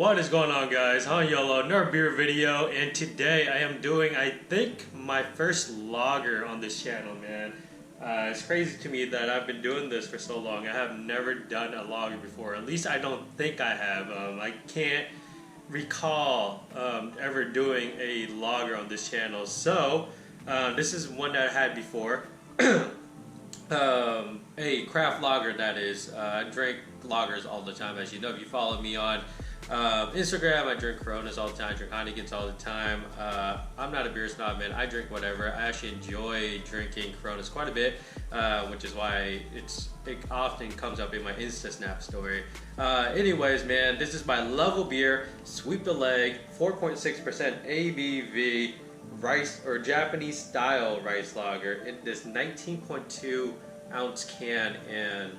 What is going on, guys? Hi y'all, another beer video, and today I am doing, I think, my first lager on this channel, man. It's crazy to me that I've been doing this for so long. I have never done a lager before. At least I don't think I have. I can't recall ever doing a lager on this channel. So, this is one that I had before. A craft lager, that is. I drink lagers all the time, as you know. If you follow me on Instagram, I drink Coronas all the time, I drink Heinekens all the time. I'm not a beer snob, man. I drink whatever. I actually enjoy drinking Coronas quite a bit, which is why it often comes up in my Insta Snap story. Anyways, man, this is my Level Beer Sweep the Leg 4.6% ABV rice or Japanese style rice lager in this 19.2 ounce can. And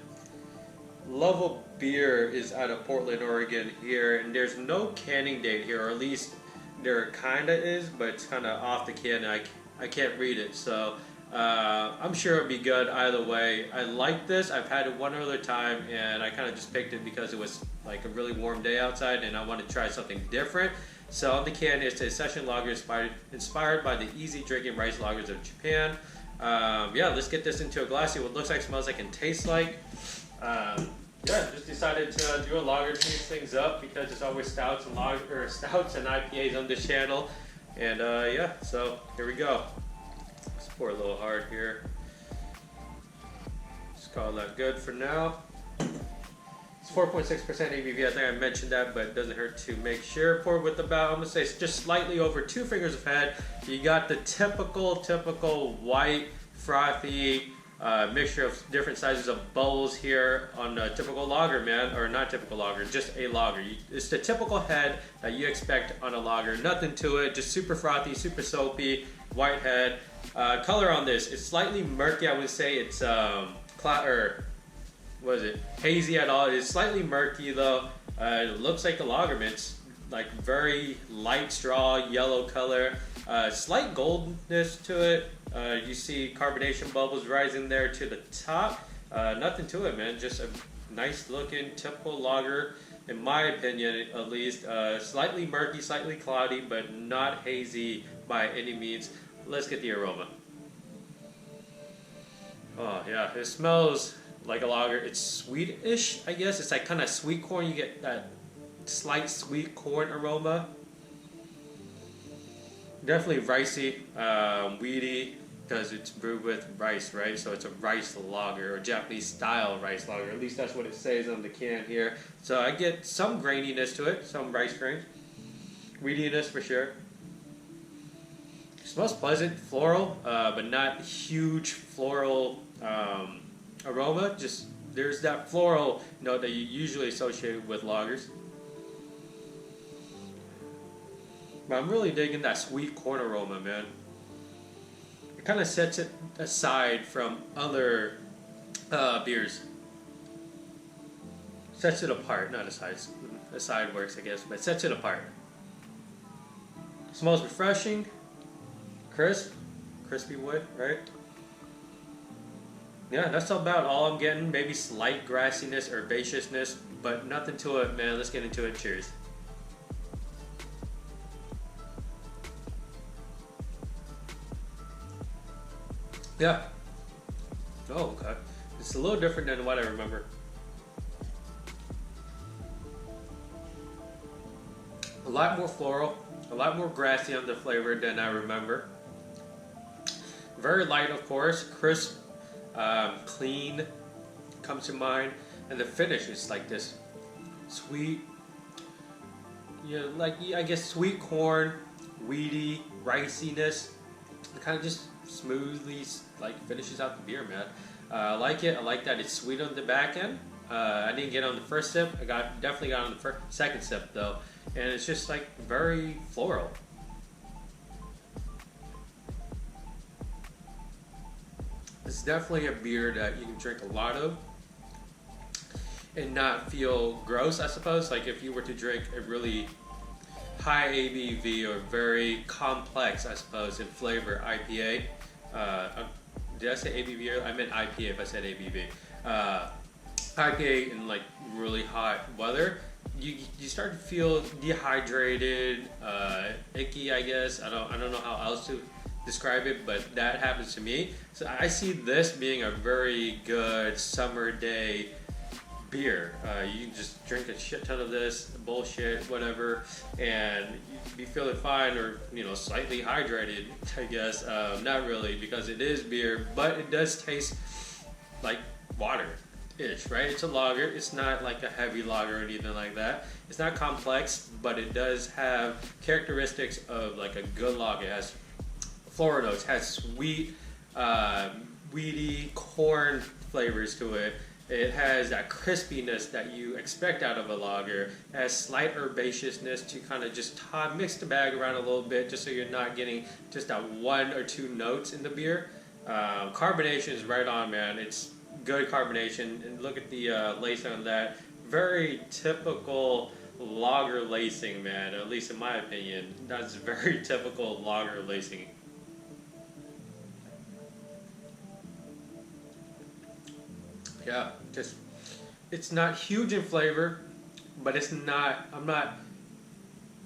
Level Beer is out of Portland, Oregon here, and there's no canning date here, or at least there kinda is, but it's kinda off the can and I can't read it, so I'm sure it'll be good either way. I like this. I've had it one other time and I kinda just picked it because it was like a really warm day outside and I wanted to try something different. So on the can it's a session lager inspired by the easy drinking rice lagers of Japan. Yeah, let's get this into a glass, see what it looks like, smells like, and tastes like. Yeah, just decided to do a lager, change things up because there's always stouts and IPAs on this channel. And yeah, so here we go. Let's pour a little hard here. Just call that good for now. It's 4.6% ABV. I think I mentioned that, but it doesn't hurt to make sure. Pour with about, I'm gonna say, it's just slightly over 2 fingers of head. You got the typical white, frothy mixture of different sizes of bubbles here on a typical lager, man, or not typical lager, just a lager. It's the typical head that you expect on a lager. Nothing to it, just super frothy, super soapy, white head. Color on this, it's slightly murky. I would say it's hazy at all. It's slightly murky though. It looks like a lager, man. It's like very light straw yellow color. Slight goldness to it. You see carbonation bubbles rising there to the top. Nothing to it, man. Just a nice looking typical lager, in my opinion at least. Slightly murky, slightly cloudy, but not hazy by any means. Let's get the aroma. Oh yeah, it smells like a lager. It's sweetish, I guess. It's like kind of sweet corn. You get that slight sweet corn aroma. Definitely ricey, weedy, because it's brewed with rice, right? So it's a rice lager, or Japanese style rice lager. At least that's what it says on the can here. So I get some graininess to it, some rice grain. Weediness for sure. It smells pleasant, floral, but not huge floral aroma. Just there's that floral note that you usually associate with lagers. But I'm really digging that sweet corn aroma, man. It kind of sets it aside from other beers. Sets it apart, not aside. Aside works, I guess, but sets it apart. Smells refreshing, crisp, crispy wood, right? Yeah, that's about all I'm getting. Maybe slight grassiness, herbaceousness, but nothing to it, man. Let's get into it. Cheers. Yeah. Oh, okay. It's a little different than what I remember. A lot more floral, a lot more grassy on the flavor than I remember. Very light, of course. Crisp, clean comes to mind. And the finish is like this sweet, like, I guess, sweet corn, weedy, riciness. It kind of just smoothly like finishes out the beer, man. I like it. I like that it's sweet on the back end. I didn't get on the first sip. I definitely got on the second sip though, and it's just like very floral. It's definitely a beer that you can drink a lot of and not feel gross, I suppose. Like if you were to drink a really high ABV or very complex, I suppose, in flavor IPA. Did I say ABV? I meant IPA if I said ABV. IPA in like really hot weather. you start to feel dehydrated, icky. I guess I don't know how else to describe it, but that happens to me. So I see this being a very good summer day beer. You can just drink a shit ton of this bullshit, whatever, and you'd be feeling fine, or slightly hydrated. I guess not really, because it is beer, but it does taste like water-ish, right? It's a lager. It's not like a heavy lager or anything like that. It's not complex, but it does have characteristics of like a good lager. It has floral notes, has sweet, weedy corn flavors to it. It has that crispiness that you expect out of a lager. It has slight herbaceousness to kind of just mix the bag around a little bit, just so you're not getting just that 1 or 2 notes in the beer. Carbonation is right on, man. It's good carbonation, and look at the lacing on that. Very typical lager lacing, man. At least in my opinion, that's very typical lager lacing. Yeah, just it's not huge in flavor, but I'm not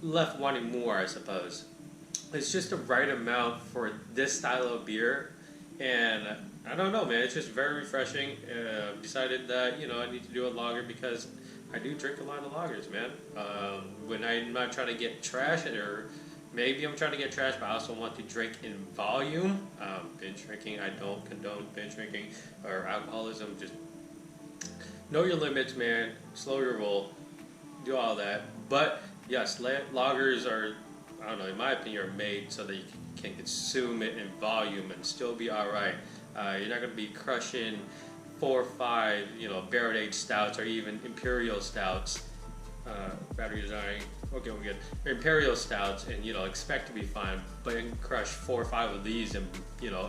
left wanting more, I suppose. It's just the right amount for this style of beer, and I don't know, man. It's just very refreshing. Decided that I need to do a lager because I do drink a lot of lagers, man. When I'm not trying to get trash, or maybe I'm trying to get trash, but I also want to drink in volume. Binge drinking, I don't condone binge drinking or alcoholism. Just know your limits, man. Slow your roll. Do all that. But yes, lagers are, I don't know, in my opinion, are made so that you can consume it in volume and still be all right. You're not going to be crushing 4 or 5, barrel-aged stouts or even imperial stouts. Battery is dying. Okay, we're good. Imperial stouts, and expect to be fine, but you can crush 4 or 5 of these and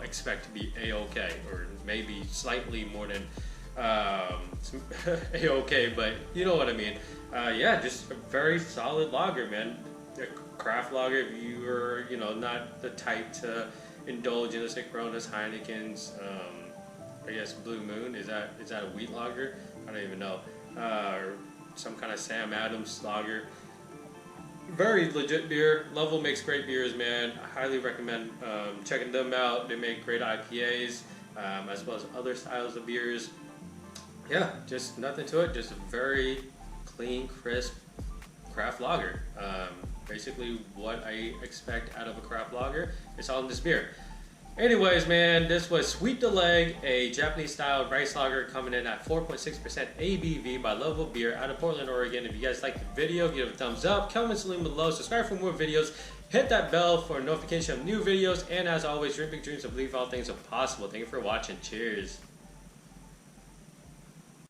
expect to be a-okay, or maybe slightly more than a-okay, but you know what I mean. Yeah, just a very solid lager, man. A craft lager. If you are not the type to indulge in, let's say, Coronas, Heineken's, I guess Blue Moon, is that a wheat lager? I don't even know. Or some kind of Sam Adams lager. Very legit beer. Level makes great beers, man. I highly recommend checking them out. They make great IPAs, as well as other styles of beers. Yeah, just nothing to it. Just a very clean, crisp craft lager. Basically what I expect out of a craft lager. It's all in this beer. Anyways, man, this was Sweet the Leg, a Japanese-style rice lager coming in at 4.6% ABV by Level Beer out of Portland, Oregon. If you guys liked the video, give it a thumbs up, comments the link below, subscribe for more videos, hit that bell for notification of new videos, and as always, dream big dreams and believe all things are possible. Thank you for watching. Cheers.